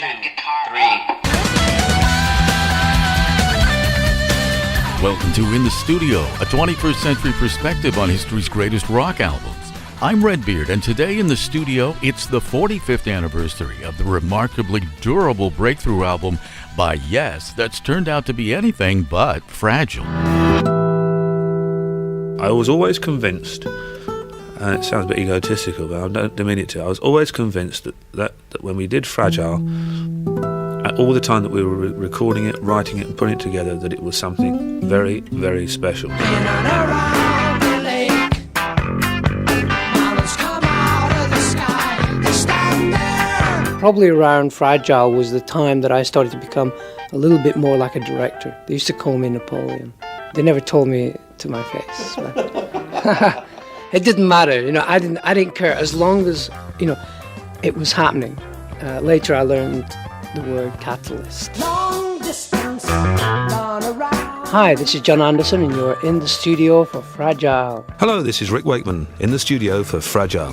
that guitar 3. Welcome to In the Studio, a 21st century perspective on history's greatest rock albums. I'm Redbeard, and today in the studio, it's the 45th anniversary of the remarkably durable breakthrough album by Yes that's turned out to be anything but fragile. I was always convinced, and it sounds a bit egotistical, but I don't mean it to. I was always convinced that when we did Fragile, all the time that we were recording it, writing it and putting it together, that it was something very, very special. Probably around Fragile was the time that I started to become a little bit more like a director. They used to call me Napoleon. They never told me to my face. But it didn't matter, I didn't care as long as, it was happening. Later I learned the word catalyst. Long distance, Hi, this is John Anderson and you're in the studio for Fragile. Hello, this is Rick Wakeman in the studio for Fragile.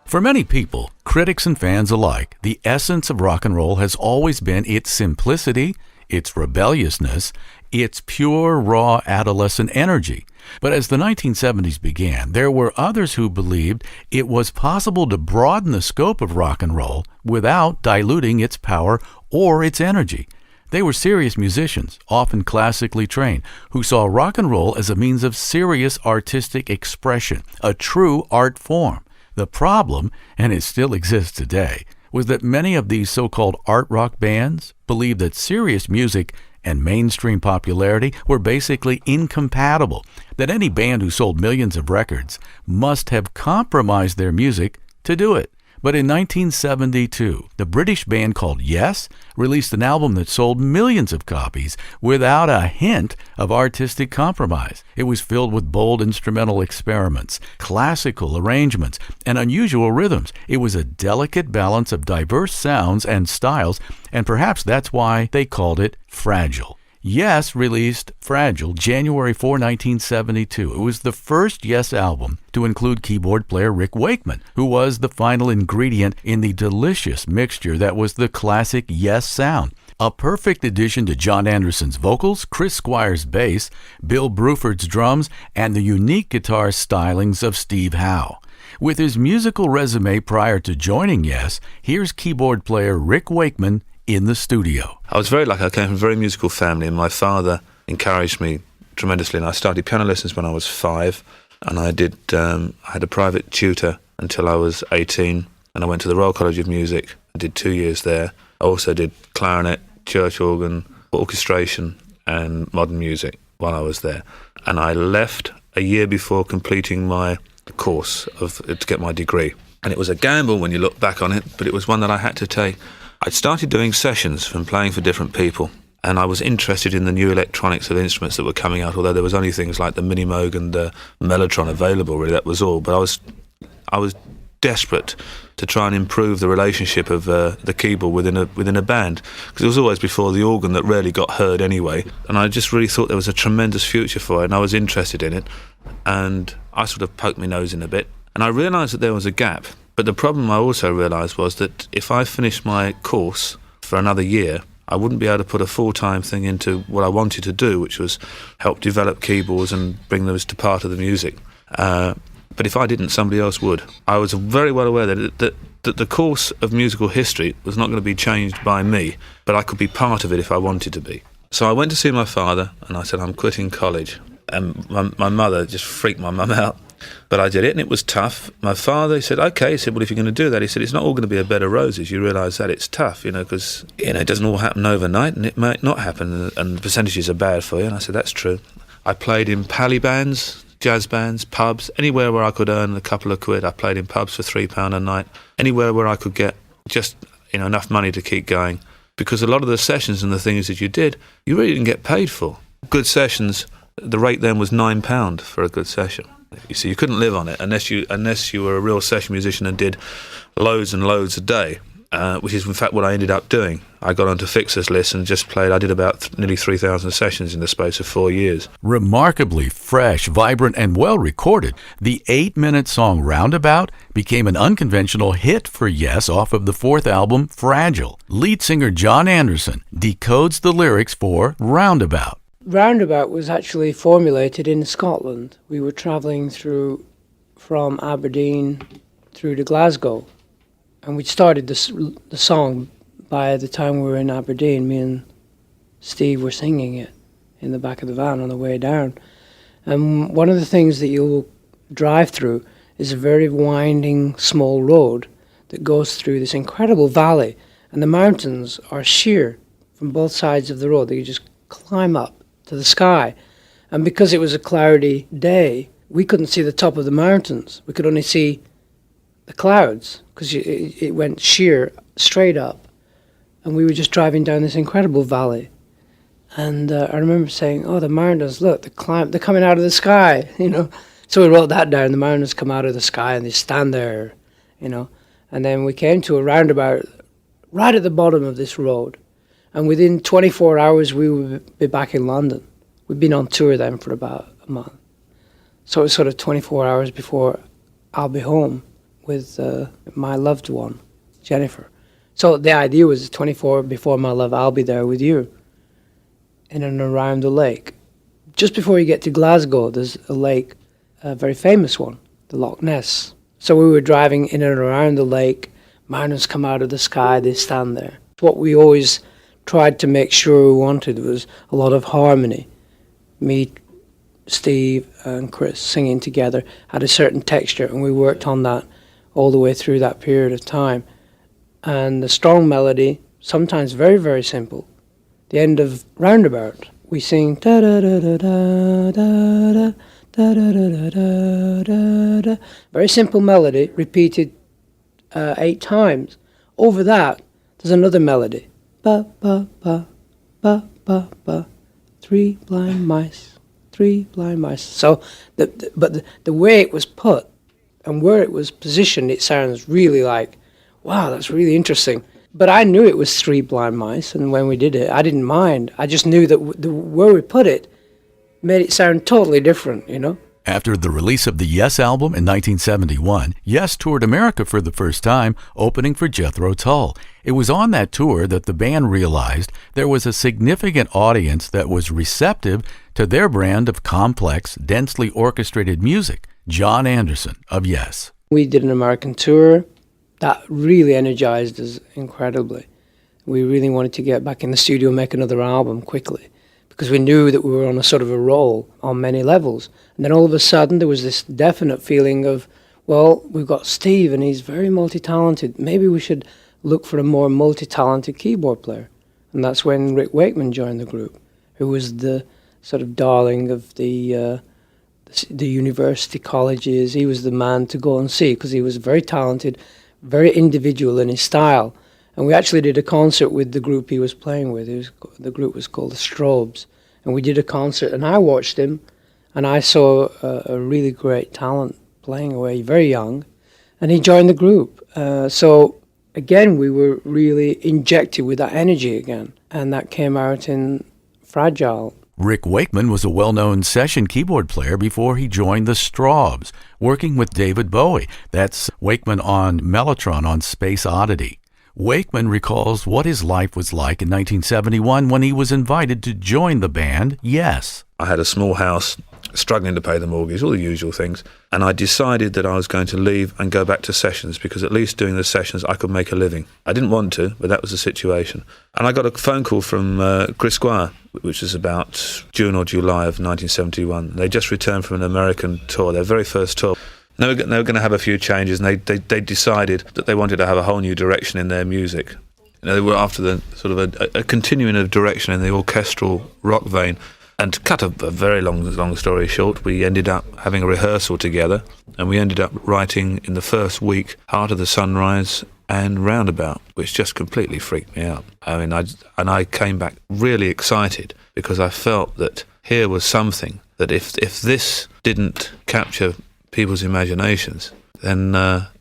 For many people, critics and fans alike, the essence of rock and roll has always been its simplicity, its rebelliousness, its pure, raw, adolescent energy. But as the 1970s began, there were others who believed it was possible to broaden the scope of rock and roll without diluting its power or its energy. They were serious musicians, often classically trained, who saw rock and roll as a means of serious artistic expression, a true art form. The problem, and it still exists today, was that many of these so-called art rock bands believed that serious music and mainstream popularity were basically incompatible, that any band who sold millions of records must have compromised their music to do it. But in 1972, the British band called Yes released an album that sold millions of copies without a hint of artistic compromise. It was filled with bold instrumental experiments, classical arrangements, and unusual rhythms. It was a delicate balance of diverse sounds and styles, and perhaps that's why they called it Fragile. Yes released Fragile January 4, 1972. It was the first Yes album to include keyboard player Rick Wakeman, who was the final ingredient in the delicious mixture that was the classic Yes sound. A perfect addition to John Anderson's vocals, Chris Squire's bass, Bill Bruford's drums, and the unique guitar stylings of Steve Howe. With his musical resume prior to joining Yes, here's keyboard player Rick Wakeman in the studio. I was very lucky. I came from a very musical family, and my father encouraged me tremendously. And I started piano lessons when I was 5, and I had a private tutor until I was 18, and I went to the Royal College of Music. I did 2 years there. I also did clarinet, church organ, orchestration, and modern music while I was there. And I left a year before completing my course to get my degree. And it was a gamble when you look back on it, but it was one that I had to take. I'd started doing sessions and playing for different people, and I was interested in the new electronics of instruments that were coming out, although there was only things like the Mini Moog and the Mellotron available, really, that was all. But I was desperate to try and improve the relationship of the keyboard within a band, because it was always before the organ that rarely got heard anyway, and I just really thought there was a tremendous future for it, and I was interested in it, and I sort of poked my nose in a bit, and I realised that there was a gap. But the problem I also realised was that if I finished my course for another year, I wouldn't be able to put a full-time thing into what I wanted to do, which was help develop keyboards and bring them to part of the music. But if I didn't, somebody else would. I was very well aware that the course of musical history was not going to be changed by me, but I could be part of it if I wanted to be. So I went to see my father, and I said, I'm quitting college. And my mother just freaked my mum out. But I did it, and it was tough. My father, he said, okay. He said, well, if you're going to do that, he said, it's not all going to be a bed of roses. You realise that it's tough, because, it doesn't all happen overnight, and it might not happen, and the percentages are bad for you. And I said, that's true. I played in pally bands, jazz bands, pubs, anywhere where I could earn a couple of quid. I played in pubs for £3 a night, anywhere where I could get just, enough money to keep going. Because a lot of the sessions and the things that you did, you really didn't get paid for. Good sessions, the rate then was £9 for a good session. You see, you couldn't live on it unless you were a real session musician and did loads and loads a day. which is in fact what I ended up doing. I got onto Fixer's list and just played. I did about nearly 3,000 sessions in the space of 4 years. Remarkably fresh, vibrant, and well recorded, the 8-minute song Roundabout became an unconventional hit for Yes off of the fourth album, Fragile. Lead singer John Anderson decodes the lyrics for Roundabout. Roundabout was actually formulated in Scotland. We were travelling from Aberdeen through to Glasgow, and we'd started the song by the time we were in Aberdeen. Me and Steve were singing it in the back of the van on the way down. And one of the things that you'll drive through is a very winding, small road that goes through this incredible valley, and the mountains are sheer from both sides of the road. You just climb up to the sky. And because it was a cloudy day, we couldn't see the top of the mountains. We could only see the clouds because it went sheer straight up. And we were just driving down this incredible valley. And I remember saying, oh, the mountains, look, they're coming out of the sky, you know. So we wrote that down. The mountains come out of the sky and they stand there, you know. And then we came to a roundabout right at the bottom of this road. And within 24 hours, we would be back in London. We'd been on tour then for about a month. So it was sort of 24 hours before I'll be home with my loved one, Jennifer. So the idea was 24 before my love, I'll be there with you in and around the lake. Just before you get to Glasgow, there's a lake, a very famous one, the Loch Ness. So we were driving in and around the lake, mountains come out of the sky, they stand there. What we always tried to make sure we wanted was a lot of harmony. Me, Steve and Chris singing together had a certain texture, and we worked on that all the way through that period of time. And the strong melody, sometimes very, very simple. The end of Roundabout, we sing da da da da da da da da da da da da. Very simple melody, repeated 8 times. Over that, there's another melody. Ba ba ba ba ba ba. 3 blind mice, 3 blind mice. So, but the way it was put and where it was positioned, it sounds really like, wow, that's really interesting. But I knew it was 3 blind mice, and when we did it, I didn't mind. I just knew that where we put it made it sound totally different, you know? After the release of the Yes album in 1971, Yes toured America for the first time, opening for Jethro Tull. It was on that tour that the band realized there was a significant audience that was receptive to their brand of complex, densely orchestrated music. John Anderson of Yes. We did an American tour. That really energized us incredibly. We really wanted to get back in the studio and make another album quickly, because we knew that we were on a sort of a roll on many levels. And then all of a sudden there was this definite feeling of, well, we've got Steve and he's very multi-talented. Maybe we should look for a more multi-talented keyboard player. And that's when Rick Wakeman joined the group, who was the sort of darling of the university colleges. He was the man to go and see because he was very talented, very individual in his style. And we actually did a concert with the group he was playing with. The group was called the Strobes. And we did a concert, and I watched him, and I saw a really great talent playing away, very young, and he joined the group. So, again, we were really injected with that energy again, and that came out in Fragile. Rick Wakeman was a well-known session keyboard player before he joined the Strobes, working with David Bowie. That's Wakeman on Mellotron on Space Oddity. Wakeman recalls what his life was like in 1971 when he was invited to join the band Yes. I had a small house, struggling to pay the mortgage, all the usual things, and I decided that I was going to leave and go back to sessions, because at least doing the sessions I could make a living. I didn't want to, but that was the situation. And I got a phone call from Chris Squire, which was about June or July of 1971. They just returned from an American tour, their very first tour. They were going to have a few changes, and they decided that they wanted to have a whole new direction in their music. You know, they were after the sort of a continuing of direction in the orchestral rock vein. And to cut a very long story short, we ended up having a rehearsal together, and we ended up writing in the first week Heart of the Sunrise and Roundabout, which just completely freaked me out. I mean, I came back really excited because I felt that here was something that if this didn't capture people's imaginations, then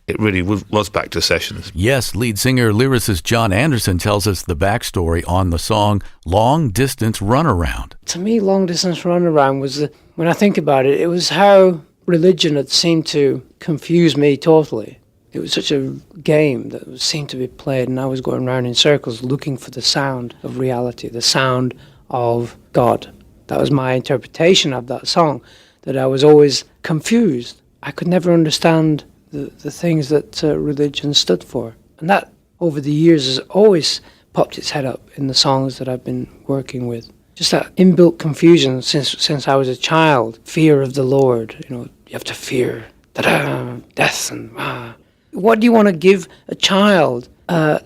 it really was back to sessions. Yes, lead singer lyricist John Anderson tells us the backstory on the song Long Distance Runaround. To me, Long Distance Runaround was, when I think about it, it was how religion had seemed to confuse me totally. It was such a game that seemed to be played, and I was going around in circles looking for the sound of reality, the sound of God. That was my interpretation of that song, that I was always confused. I could never understand the things that religion stood for. And that, over the years, has always popped its head up in the songs that I've been working with. Just that inbuilt confusion since I was a child. Fear of the Lord. You have to fear death and What do you want to give a child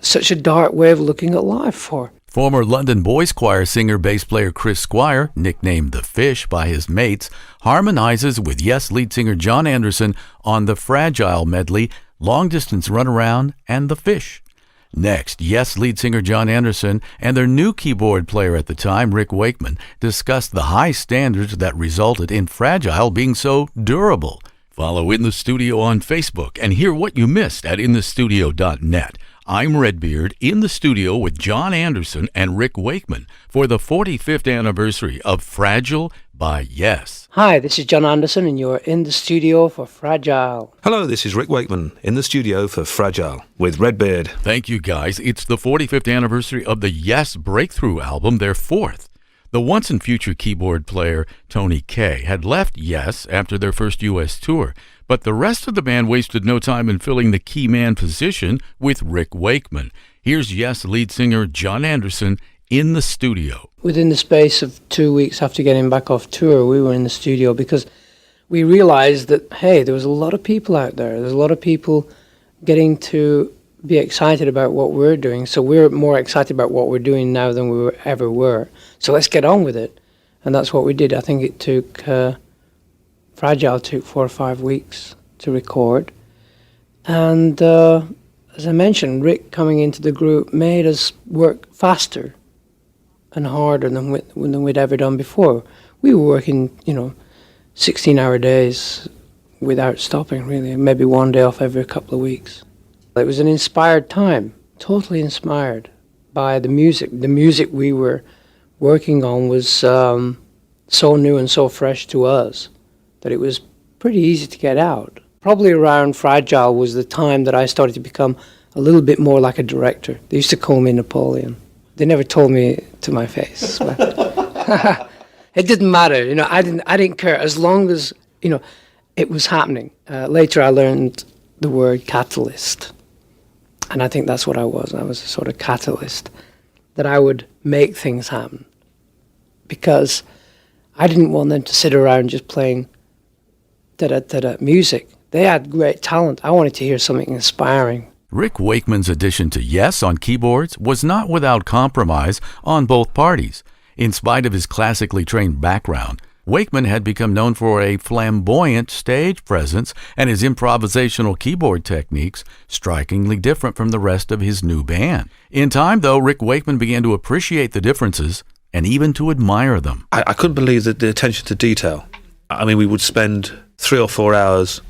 such a dark way of looking at life for? Former London Boys Choir singer-bass player Chris Squire, nicknamed The Fish by his mates, harmonizes with Yes lead singer John Anderson on the Fragile medley, Long Distance Runaround and The Fish. Next, Yes lead singer John Anderson and their new keyboard player at the time, Rick Wakeman, discussed the high standards that resulted in Fragile being so durable. Follow In the Studio on Facebook and hear what you missed at inthestudio.net. I'm Redbeard in the studio with John Anderson and Rick Wakeman for the 45th anniversary of Fragile by Yes. Hi, this is John Anderson and you're in the studio for Fragile. Hello, this is Rick Wakeman in the studio for Fragile with Redbeard. Thank you, guys. It's the 45th anniversary of the Yes Breakthrough album, their fourth. The once and future keyboard player Tony Kaye had left Yes after their first U.S. tour, but the rest of the band wasted no time in filling the key man position with Rick Wakeman. Here's Yes lead singer John Anderson in the studio. Within the space of 2 weeks after getting back off tour, we were in the studio because we realized that, hey, there was a lot of people out there. There's a lot of people getting to be excited about what we're doing. So we're more excited about what we're doing now than we ever were. So let's get on with it. And that's what we did. I think it took, Fragile took 4 or 5 weeks to record. And as I mentioned, Rick coming into the group made us work faster and harder than we'd ever done before. We were working, 16-hour days without stopping, really, maybe one day off every couple of weeks. It was an inspired time, totally inspired by the music. The music we were working on was so new and so fresh to us that it was pretty easy to get out. Probably around Fragile was the time that I started to become a little bit more like a director. They used to call me Napoleon. They never told me to my face. But it didn't matter, I didn't care as long as, it was happening. Later I learned the word catalyst. And I think that's what I was. I was a sort of catalyst, that I would make things happen. Because I didn't want them to sit around just playing da-da-da-da music. They had great talent. I wanted to hear something inspiring. Rick Wakeman's addition to Yes on keyboards was not without compromise on both parties. In spite of his classically trained background, Wakeman had become known for a flamboyant stage presence and his improvisational keyboard techniques strikingly different from the rest of his new band. In time, though, Rick Wakeman began to appreciate the differences and even to admire them. I couldn't believe the attention to detail. I mean, we would spend 3 or 4 hours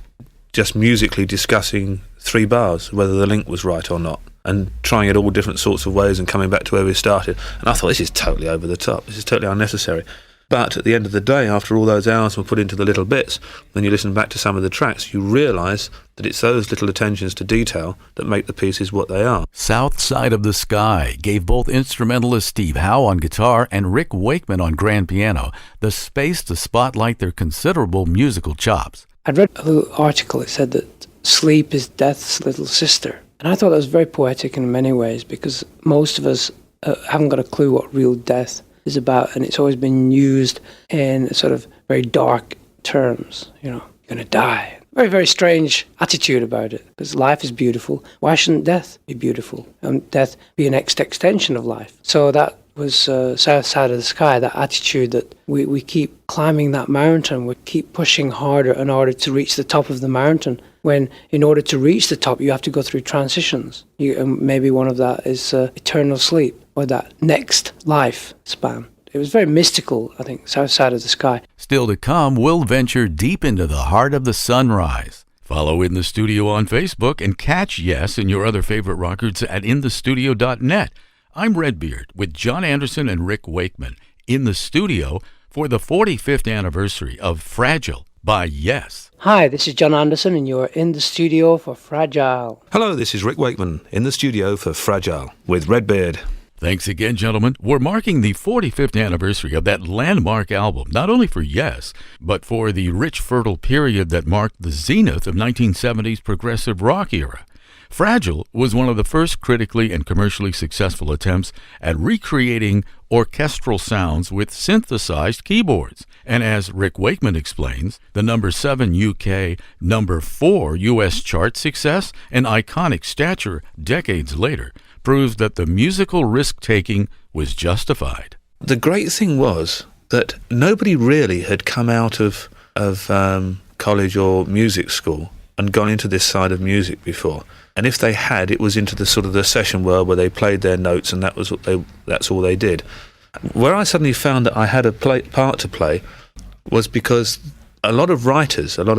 just musically discussing 3 bars, whether the link was right or not, and trying it all different sorts of ways and coming back to where we started. And I thought, this is totally over the top. This is totally unnecessary. But at the end of the day, after all those hours were put into the little bits, when you listen back to some of the tracks, you realise that it's those little attentions to detail that make the pieces what they are. South Side of the Sky gave both instrumentalist Steve Howe on guitar and Rick Wakeman on grand piano the space to spotlight their considerable musical chops. I'd read a little article that said that sleep is death's little sister. And I thought that was very poetic in many ways, because most of us haven't got a clue what real death is about, and it's always been used in sort of very dark terms. You're going to die. Very, very strange attitude about it, because life is beautiful. Why shouldn't death be beautiful? And death be an extension of life. So that was South Side of the Sky, that attitude that we keep climbing that mountain, we keep pushing harder in order to reach the top of the mountain, when in order to reach the top you have to go through transitions. Maybe one of that is eternal sleep, or that next life span. It was very mystical, I think, South Side of the Sky. Still to come, we'll venture deep into the heart of the sunrise. Follow In the Studio on Facebook and catch Yes and your other favorite rockers at inthestudio.net. I'm Redbeard with John Anderson and Rick Wakeman in the studio for the 45th anniversary of Fragile by Yes. Hi, this is John Anderson, and you're in the studio for Fragile. Hello, this is Rick Wakeman in the studio for Fragile with Redbeard. Thanks again, gentlemen. We're marking the 45th anniversary of that landmark album, not only for Yes, but for the rich, fertile period that marked the zenith of 1970s progressive rock era. Fragile was one of the first critically and commercially successful attempts at recreating orchestral sounds with synthesized keyboards. And as Rick Wakeman explains, the number 7 UK, number 4 US chart success and iconic stature decades later proves that the musical risk-taking was justified. The great thing was that nobody really had come out of college or music school and gone into this side of music before. And if they had, it was into the sort of the session world where they played their notes and that's all they did. Where I suddenly found that I had a part to play was because a lot of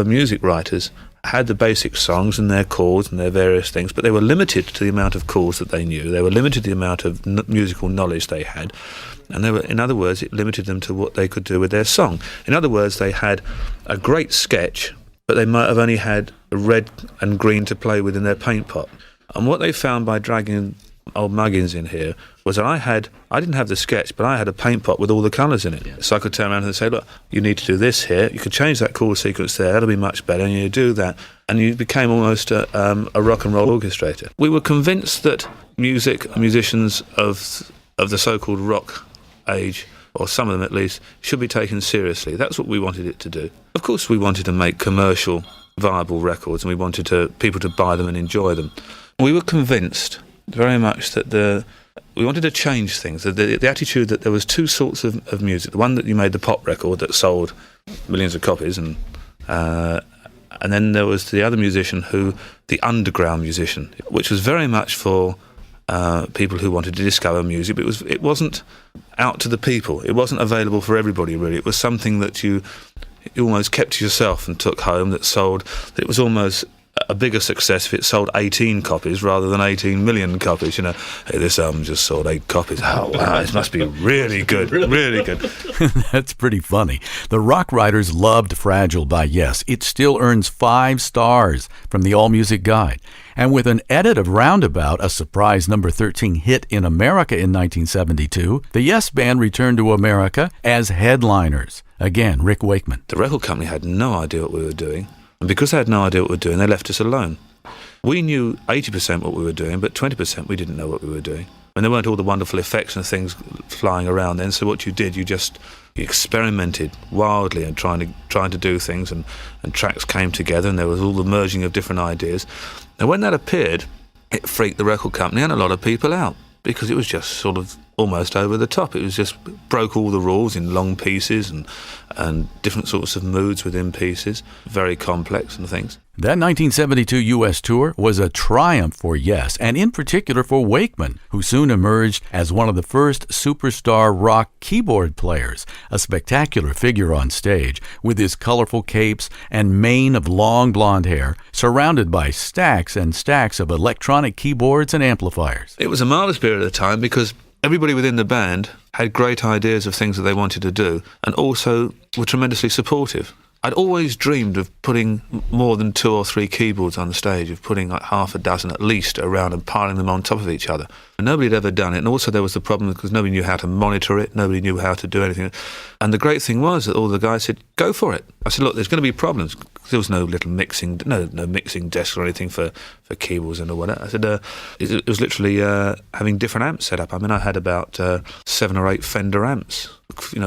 music writers, had the basic songs and their chords and their various things, but they were limited to the amount of chords that they knew. They were limited to the amount of musical knowledge they had. And in other words, it limited them to what they could do with their song. In other words, they had a great sketch, but they might have only had red and green to play with in their paint pot. And what they found by dragging old Muggins in here was that I didn't have the sketch, but I had a paint pot with all the colours in it. Yeah. So I could turn around and say, look, you need to do this here. You could change that chord sequence there. That'll be much better. And you do that. And you became almost a rock and roll orchestrator. We were convinced that musicians of the so-called rock age, or some of them at least, should be taken seriously. That's what we wanted it to do. Of course, we wanted to make commercial, viable records, and we wanted people to buy them and enjoy them. We were convinced very much that we wanted to change things. The attitude that there was two sorts of music. The one that you made the pop record that sold millions of copies, and then there was the other musician, the underground musician, which was very much for people who wanted to discover music, but it wasn't out to the people. It wasn't available for everybody, really. It was something that you almost kept to yourself and took home, that it was almost a bigger success if it sold 18 copies rather than 18 million copies. You know, hey, this album just sold 8 copies. Oh, wow, it must be really good, really good. That's pretty funny. The rock writers loved Fragile by Yes. It still earns 5 stars from the AllMusic Guide. And with an edit of Roundabout, a surprise number 13 hit in America in 1972, the Yes Band returned to America as headliners. Again, Rick Wakeman. The record company had no idea what we were doing. And because they had no idea what we were doing, they left us alone. We knew 80% what we were doing, but 20% we didn't know what we were doing. And there weren't all the wonderful effects and things flying around then. So what you did, you experimented wildly and trying to do things, and tracks came together, and there was all the merging of different ideas. And when that appeared, it freaked the record company and a lot of people out, because it was just sort of almost over the top. It was just broke all the rules in long pieces and different sorts of moods within pieces, very complex and things. That 1972 U.S. tour was a triumph for Yes, and in particular for Wakeman, who soon emerged as one of the first superstar rock keyboard players, a spectacular figure on stage with his colorful capes and mane of long blonde hair, surrounded by stacks and stacks of electronic keyboards and amplifiers. It was a marvelous period of time because everybody within the band had great ideas of things that they wanted to do, and also were tremendously supportive. I'd always dreamed of putting more than 2 or 3 keyboards on the stage, of putting like half a dozen at least around and piling them on top of each other. And nobody had ever done it, and also there was the problem because nobody knew how to monitor it, nobody knew how to do anything. And the great thing was that all the guys said, go for it. I said, look, there's going to be problems. There was no little mixing desk or anything for keyboards and all that. I said, it was literally having different amps set up. I mean, I had about 7 or 8 Fender amps,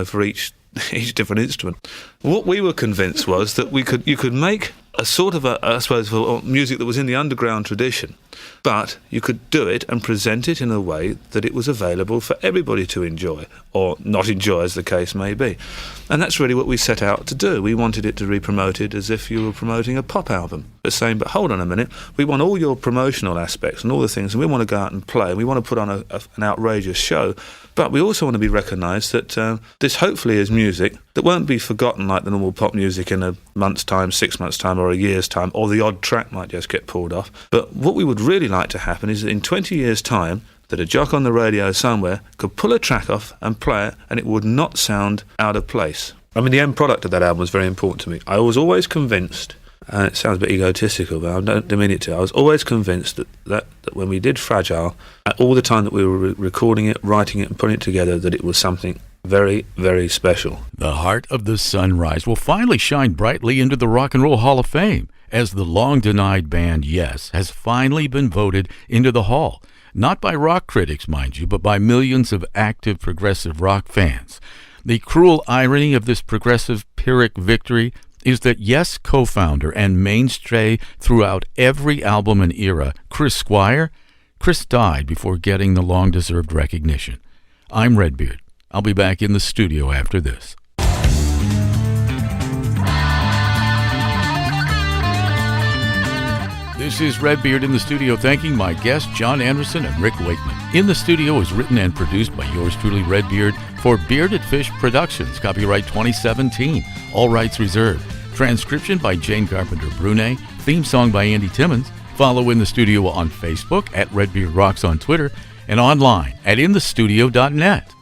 for each different instrument. What we were convinced was that you could make a sort of music that was in the underground tradition, But you could do it and present it in a way that it was available for everybody to enjoy, or not enjoy, as the case may be. And that's really what we set out to do. We wanted it to be promoted as if you were promoting a pop album, but saying, but hold on a minute, we want all your promotional aspects and all the things, and we want to go out and play, and we want to put on an outrageous show, but we also want to be recognised that this hopefully is music that won't be forgotten like the normal pop music in a month's time, 6 months' time, or a year's time, or the odd track might just get pulled off. But what we would really like to happen is that in 20 years' time, that a jock on the radio somewhere could pull a track off and play it, and it would not sound out of place. I mean, the end product of that album was very important to me. I was always convinced, and it sounds a bit egotistical, but I don't mean it to, I was always convinced that when we did Fragile, at all the time that we were recording it, writing it, and putting it together, that it was something very, very special. The Heart of the Sunrise will finally shine brightly into the Rock and Roll Hall of Fame, as the long-denied band Yes has finally been voted into the Hall. Not by rock critics, mind you, but by millions of active progressive rock fans. The cruel irony of this progressive Pyrrhic victory is that Yes co-founder and mainstay throughout every album and era, Chris Squire, Chris died before getting the long-deserved recognition. I'm Redbeard. I'll be back in the studio after this. This is Redbeard in the studio, thanking my guests John Anderson and Rick Wakeman. In the Studio is written and produced by yours truly, Redbeard, for Bearded Fish Productions, copyright 2017, all rights reserved. Transcription by Jane Carpenter Brunet, theme song by Andy Timmons. Follow In the Studio on Facebook, at Redbeard Rocks on Twitter, and online at inthestudio.net.